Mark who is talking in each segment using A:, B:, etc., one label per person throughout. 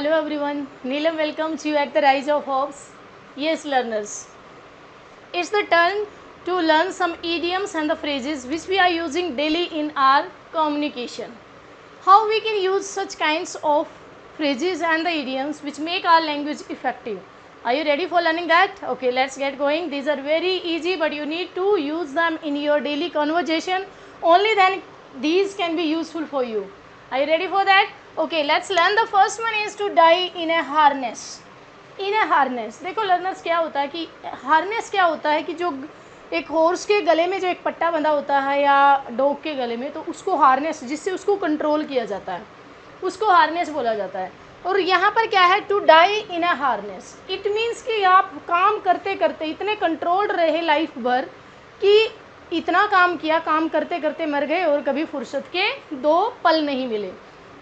A: Hello everyone, Neelam welcomes you at the Rise of Hopes. Yes learners, it's the turn to learn some idioms and the phrases which we are using daily in our communication. How we can use such kinds of phrases and the idioms which make our language effective. Are you ready for learning that? Okay, let's get going. These are very easy, but you need to use them in your daily conversation. Only then these can be useful for you. Are you ready for that? Okay, let's learn. The first one is to die in a harness. In A harness, देखो learners क्या होता है कि harness क्या होता है कि जो एक हॉर्स के गले में जो एक पट्टा बंधा होता है या डॉग के गले में, तो उसको हार्नेस, जिससे उसको कंट्रोल किया जाता है, उसको हार्नेस बोला जाता है. और यहाँ पर क्या है, to die in a harness. It means कि आप काम करते करते इतने कंट्रोल्ड रहे लाइफ भर कि इतना काम किया, काम करते करते मर गए और कभी फुर्सत के 2 पल नहीं मिले,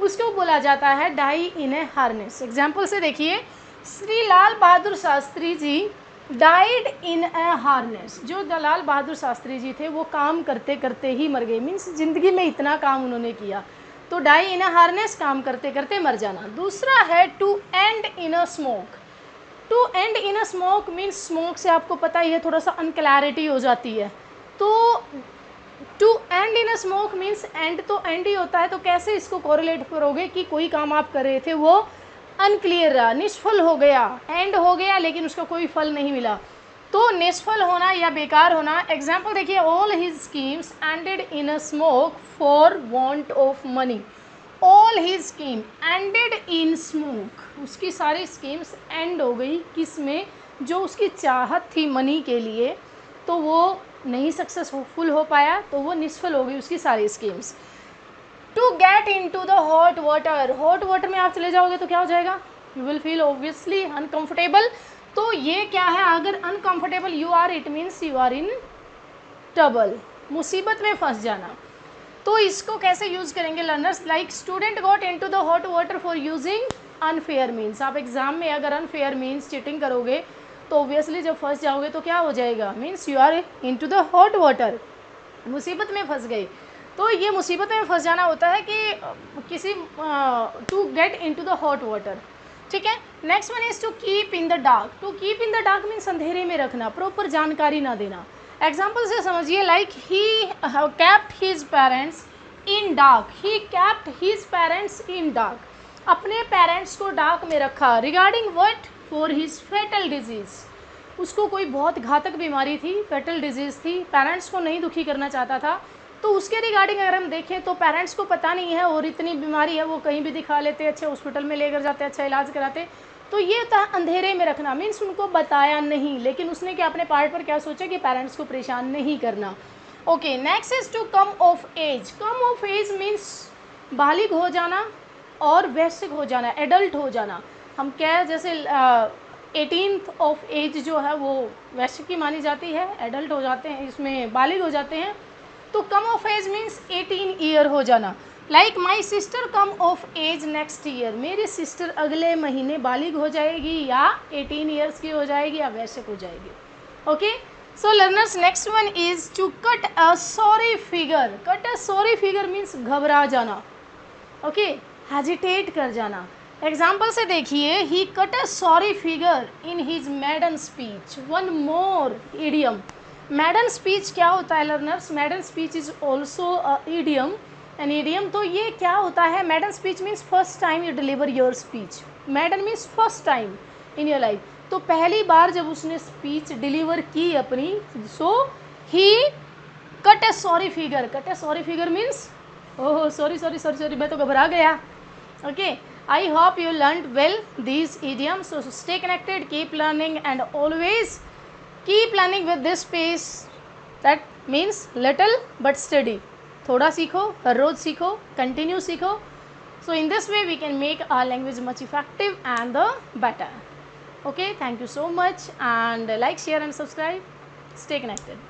A: उसको बोला जाता है डाई इन ए हार्नेस. एग्जाम्पल से देखिए, Shri Lal Bahadur Shastri ji died in A harness. जो लाल बहादुर शास्त्री जी थे वो काम करते करते ही मर गए. मीन्स ज़िंदगी में इतना काम उन्होंने किया, तो डाई इन ए हार्नेस, काम करते करते मर जाना. दूसरा है to end in a smoke. To end in a smoke means smoke से आपको पता ही है थोड़ा सा अनक्लैरिटी हो जाती है. तो to end in a smoke means end तो एंड ही होता है, तो कैसे इसको कोरिलेट करोगे कि कोई काम आप कर रहे थे वो अनक्लियर रहा, निष्फल हो गया, एंड हो गया लेकिन उसका कोई फल नहीं मिला, तो निष्फल होना या बेकार होना. एग्जाम्पल देखिए, all his schemes ended in a smoke for want of money. All his scheme ended in smoke, उसकी सारी स्कीम्स एंड हो गई किस में, जो उसकी चाहत थी मनी के लिए, तो वो नहीं सक्सेसफुल हो पाया, तो वो निष्फल हो गई उसकी सारी schemes. To get into the hot water. Hot water में आप चले जाओगे तो क्या हो जाएगा, you will feel obviously uncomfortable. तो ये क्या है, अगर uncomfortable you are, it means you are in trouble, मुसीबत में फंस जाना. तो इसको कैसे यूज़ करेंगे learners, like student got into the hot water for using unfair means. आप एग्जाम में अगर अनफेयर मीन्स चीटिंग करोगे तो ऑब्वियसली जब फंस जाओगे तो क्या हो जाएगा, means you are into the hot water, मुसीबत में फंस गए. तो ये मुसीबत में फंस जाना होता है कि किसी to get into the hot water. ठीक है. Next one is to keep in the dark. To keep in the dark means अंधेरे में रखना, प्रॉपर जानकारी ना देना. एग्जाम्पल से समझिए, like he kept his parents in dark. He kept his parents in dark, अपने पेरेंट्स को डार्क में रखा. Regarding what, for his fatal disease. उसको कोई बहुत घातक बीमारी थी, फेटल डिजीज़ थी, पेरेंट्स को नहीं दुखी करना चाहता था, तो उसके रिगार्डिंग अगर हम देखें तो पेरेंट्स को पता नहीं है और इतनी बीमारी है, वो कहीं भी दिखा लेते, अच्छे हॉस्पिटल में लेकर जाते, अच्छा इलाज कराते. तो ये था अंधेरे में रखना, मीन्स उनको बताया नहीं, लेकिन उसने क्या अपने पार्ट पर क्या सोचा कि पेरेंट्स को परेशान नहीं करना. Okay, next is to come of age. Come of age means बालिग हो जाना और वयस्क हो जाना, एडल्ट हो जाना. हम क्या, जैसे 18th ऑफ एज जो है वो वयस्क की मानी जाती है, एडल्ट हो जाते हैं, इसमें बालिग हो जाते हैं. तो come of age means 18 year हो जाना. Like my sister come of age next year. मेरी सिस्टर अगले महीने बालिग हो जाएगी या 18 ईयर्स की हो जाएगी या वयस्क हो जाएगी. Okay, so learners, next one is to cut a sorry figure. Cut a sorry figure means घबरा जाना. ओके, हेजिटेट कर जाना. एग्जाम्पल से देखिए, he cut a sorry figure in his maiden speech. One more idiom. Maiden speech क्या होता है learners, maiden speech is also idiom, an idiom. तो ये क्या होता है, maiden speech means first time you deliver your speech. Maiden means first time in your life, तो पहली बार जब उसने स्पीच डिलीवर की अपनी, so he cut a sorry figure. Cut a sorry figure means oh sorry sorry sorry sorry, मैं तो घबरा गया. Okay, I hope you learned well these idioms. So stay connected, keep learning, and always keep learning with this pace. That means little but steady. थोड़ा सीखो, हर रोज सीखो, continue सीखो. So in this way we can make our language much effective and better. Okay, thank you so much, and like, share and subscribe. Stay connected.